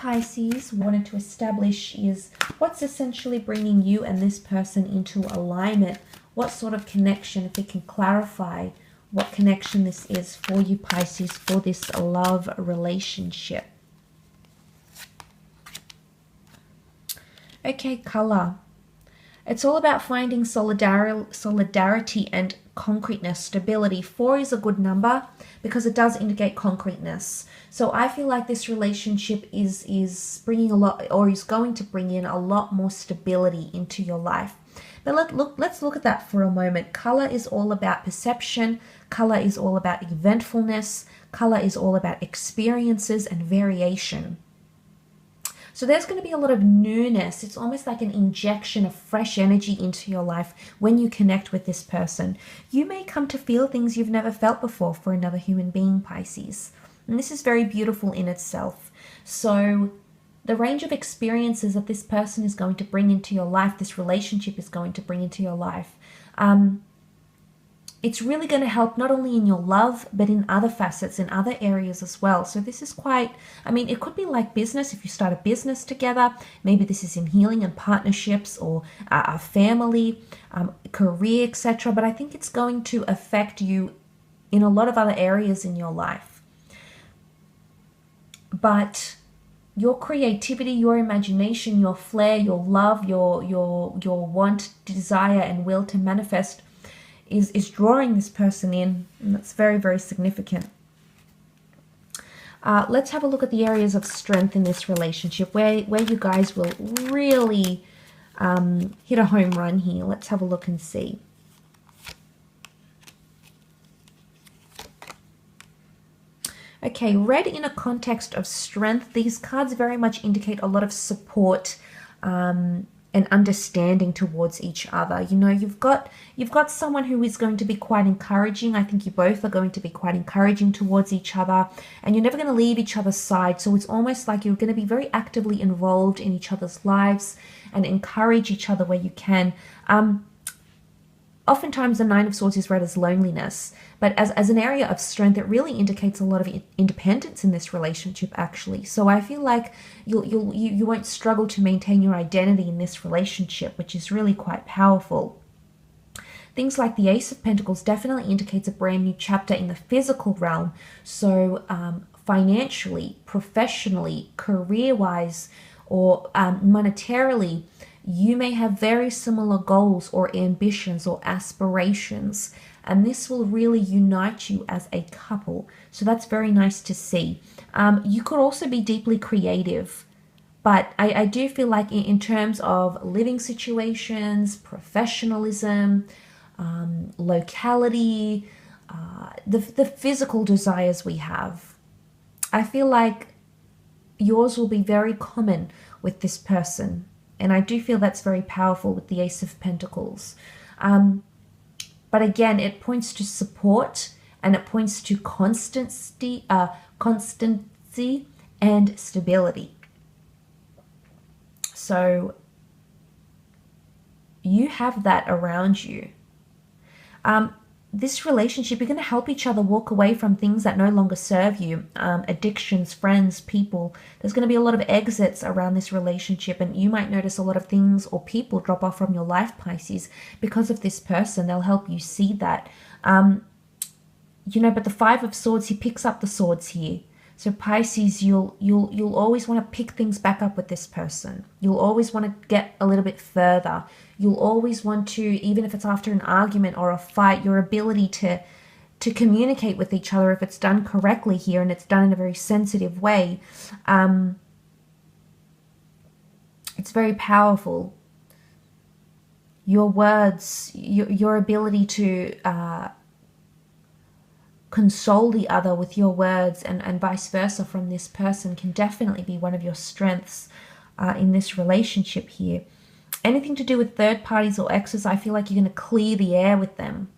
Pisces, wanted to establish is what's essentially bringing you and this person into alignment. What sort of connection, if we can clarify what connection this is for you, Pisces, for this love relationship. Okay, color. It's all about finding solidarity and concreteness, stability. 4 is a good number because it does indicate concreteness. So I feel like this relationship is bringing a lot, or is going to bring in a lot more stability into your life. But let's look at that for a moment. Color is all about perception. Color is all about eventfulness. Color is all about experiences and variation. So there's going to be a lot of newness. It's almost like an injection of fresh energy into your life when you connect with this person. You may come to feel things you've never felt before for another human being, Pisces. And this is very beautiful in itself. So the range of experiences that this person is going to bring into your life, this relationship is going to bring into your life, it's really going to help not only in your love, but in other facets, in other areas as well. So this is quite, I mean, it could be like business. If you start a business together, maybe this is in healing and partnerships, or a family, career, etc. But I think it's going to affect you in a lot of other areas in your life. But your creativity, your imagination, your flair, your love, your want, desire, and will to manifest is drawing this person in, and that's very, very significant. Let's have a look at the areas of strength in this relationship, where you guys will really hit a home run here. Let's have a look and see. Okay, red in a context of strength. These cards very much indicate a lot of support and understanding towards each other. You know, you've got someone who is going to be quite encouraging. I think you both are going to be quite encouraging towards each other, and you're never going to leave each other's side. So it's almost like you're going to be very actively involved in each other's lives and encourage each other where you can. Oftentimes the Nine of Swords is read as loneliness, but as an area of strength, it really indicates a lot of independence in this relationship, actually. So I feel like you won't struggle to maintain your identity in this relationship, which is really quite powerful. Things like the Ace of Pentacles definitely indicates a brand new chapter in the physical realm. So financially, professionally, career-wise, or monetarily, you may have very similar goals or ambitions or aspirations, and this will really unite you as a couple. So that's very nice to see. You could also be deeply creative, but I do feel like in terms of living situations, professionalism, locality, the physical desires we have, I feel like yours will be very common with this person. And I do feel that's very powerful with the Ace of Pentacles. But again, it points to support, and it points to constancy and stability. So you have that around you. This relationship, you're going to help each other walk away from things that no longer serve you. Addictions, friends, people. There's going to be a lot of exits around this relationship, and you might notice a lot of things or people drop off from your life, Pisces, because of this person. They'll help you see that. You know, but the Five of Swords, he picks up the swords here. So Pisces, you'll always want to pick things back up with this person. You'll always want to get a little bit further. You'll always want to, even if it's after an argument or a fight, your ability to communicate with each other, if it's done correctly here and it's done in a very sensitive way, it's very powerful. Your words, your ability to console the other with your words, and vice versa from this person, can definitely be one of your strengths in this relationship here. Anything to do with third parties or exes, I feel like you're going to clear the air with them.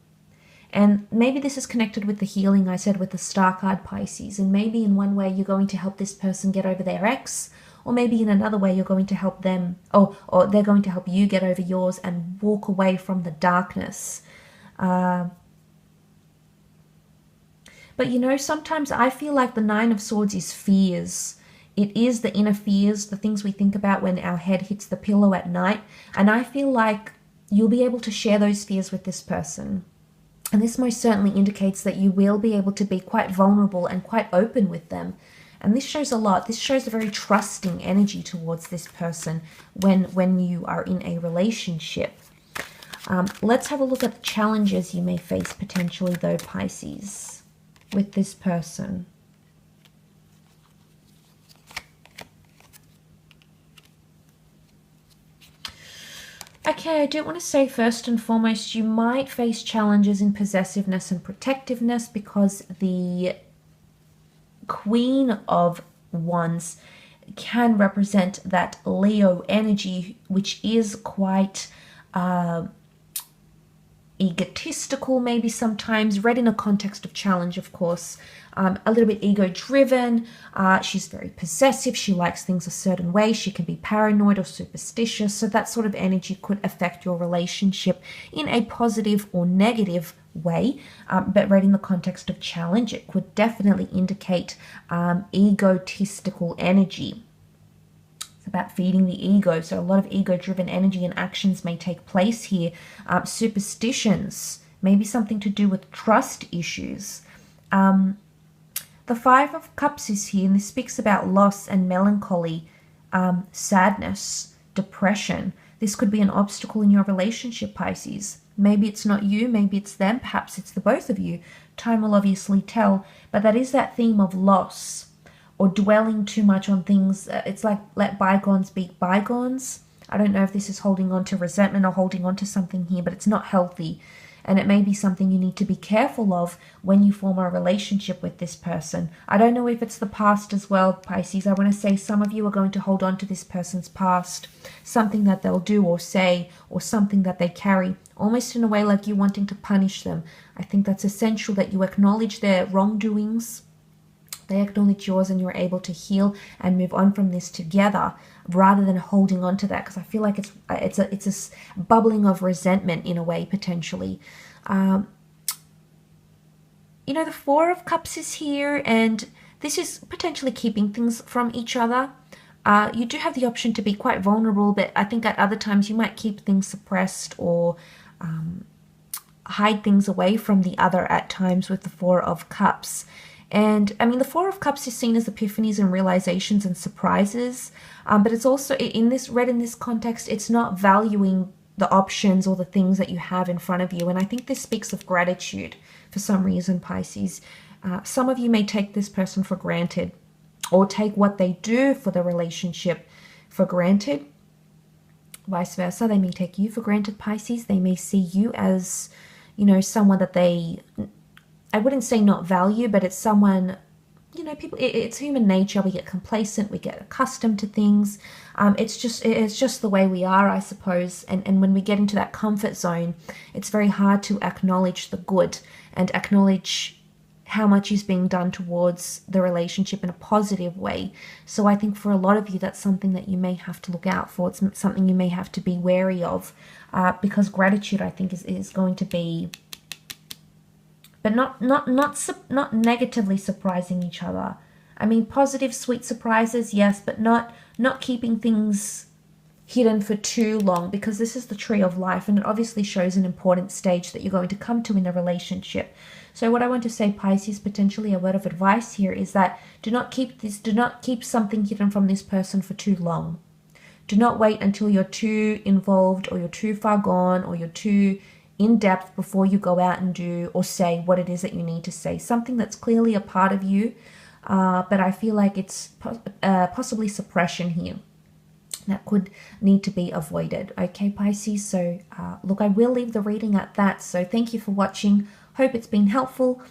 And maybe this is connected with the healing I said with the Star card, Pisces. And maybe in one way you're going to help this person get over their ex, or maybe in another way you're going to help them, or they're going to help you get over yours and walk away from the darkness. But you know, sometimes I feel like the Nine of Swords is fears. It is the inner fears, the things we think about when our head hits the pillow at night. And I feel like you'll be able to share those fears with this person. And this most certainly indicates that you will be able to be quite vulnerable and quite open with them. And this shows a lot. This shows a very trusting energy towards this person when you are in a relationship. Let's have a look at the challenges you may face potentially, though, Pisces, with this person. Okay, I do want to say first and foremost, you might face challenges in possessiveness and protectiveness because the Queen of Wands can represent that Leo energy, which is quite egotistical, maybe sometimes, read in a context of challenge, of course, a little bit ego-driven. She's very possessive. She likes things a certain way. She can be paranoid or superstitious. So that sort of energy could affect your relationship in a positive or negative way. But read in the context of challenge, it could definitely indicate egotistical energy. It's about feeding the ego. So a lot of ego-driven energy and actions may take place here. Superstitions, maybe something to do with trust issues. The Five of Cups is here, and this speaks about loss and melancholy, sadness, depression. This could be an obstacle in your relationship, Pisces. Maybe it's not you, maybe it's them, perhaps it's the both of you. Time will obviously tell, but that is that theme of loss or dwelling too much on things. It's like let bygones be bygones. I don't know if this is holding on to resentment or holding on to something here, but it's not healthy. And it may be something you need to be careful of when you form a relationship with this person. I don't know if it's the past as well, Pisces. I want to say some of you are going to hold on to this person's past, something that they'll do or say, or something that they carry, almost in a way like you wanting to punish them. I think that's essential that you acknowledge their wrongdoings, they acknowledge yours, and you're able to heal and move on from this together rather than holding on to that, because I feel like it's a bubbling of resentment in a way, potentially. The Four of Cups is here, and this is potentially keeping things from each other. You do have the option to be quite vulnerable, but I think at other times you might keep things suppressed or hide things away from the other at times with the Four of Cups. And I mean, the Four of Cups is seen as epiphanies and realizations and surprises, but it's also read in this context, it's not valuing the options or the things that you have in front of you. And I think this speaks of gratitude for some reason, Pisces. Some of you may take this person for granted or take what they do for the relationship for granted. Vice versa, they may take you for granted, Pisces. They may see you as, someone that they, I wouldn't say not value, but it's someone, people, it's human nature. We get complacent, we get accustomed to things. It's just the way we are, I suppose. And when we get into that comfort zone, it's very hard to acknowledge the good and acknowledge how much is being done towards the relationship in a positive way. So I think for a lot of you, that's something that you may have to look out for. It's something you may have to be wary of, because gratitude, I think, is going to be, but not negatively surprising each other. I mean, positive, sweet surprises, yes, but not keeping things hidden for too long, because this is the tree of life, and it obviously shows an important stage that you're going to come to in a relationship. So what I want to say, Pisces, potentially a word of advice here is that do not keep something hidden from this person for too long. Do not wait until you're too involved or you're too far gone or you're too in depth before you go out and do or say what it is that you need to say. Something that's clearly a part of you, but I feel like it's possibly suppression here that could need to be avoided. Okay, Pisces, so look, I will leave the reading at that. So thank you for watching. Hope it's been helpful.